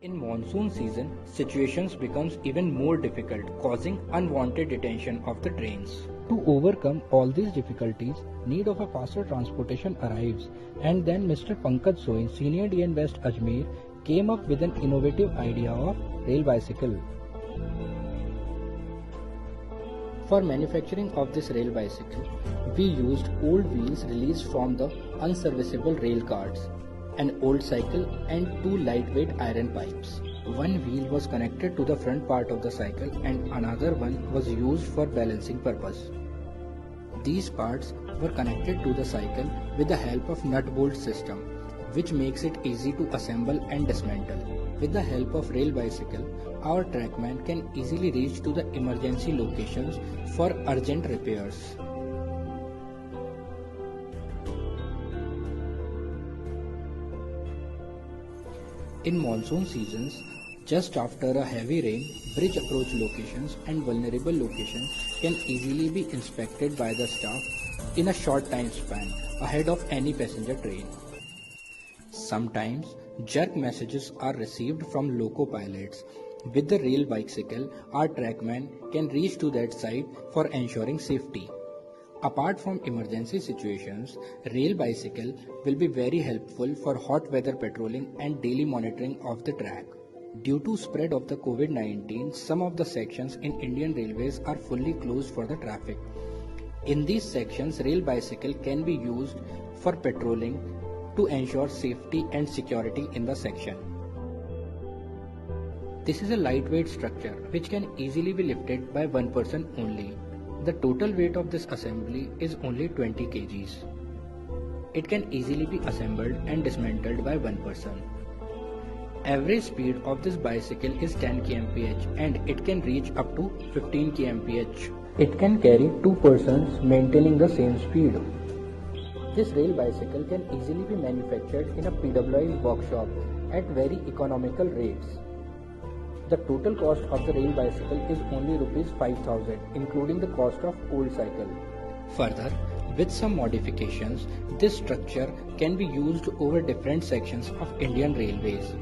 In monsoon season, situations becomes even more difficult, causing unwanted detention of the trains. To overcome all these difficulties, need of a faster transportation arrives, and then Mr. Pankaj Soin, Senior DN West Ajmer, came up with an innovative idea of rail bicycle. For manufacturing of this rail bicycle, we used old wheels released from the unserviceable rail cars, an old cycle and two lightweight iron pipes. One wheel was connected to the front part of the cycle and another one was used for balancing purpose. These parts were connected to the cycle with the help of nut bolt system, which makes it easy to assemble and dismantle. With the help of rail bicycle, our trackman can easily reach to the emergency locations for urgent repairs. In monsoon seasons, just after a heavy rain, bridge approach locations and vulnerable locations can easily be inspected by the staff in a short time span ahead of any passenger train. Sometimes, jerk messages are received from loco pilots. With the rail bicycle, our trackman can reach to that site for ensuring safety. Apart from emergency situations, rail bicycle will be very helpful for hot weather patrolling and daily monitoring of the track. Due to spread of the COVID-19, some of the sections in Indian Railways are fully closed for the traffic. In these sections, rail bicycle can be used for patrolling to ensure safety and security in the section. This is a lightweight structure which can easily be lifted by one person only. The total weight of this assembly is only 20 kgs. It can easily be assembled and dismantled by one person. Average speed of this bicycle is 10 kmph and it can reach up to 15 kmph. It can carry two persons maintaining the same speed. This rail bicycle can easily be manufactured in a PWI workshop at very economical rates. The total cost of the rail bicycle is only Rs 5,000, including the cost of old cycle. Further, with some modifications, this structure can be used over different sections of Indian Railways,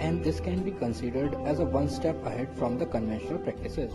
and this can be considered as a one step ahead from the conventional practices.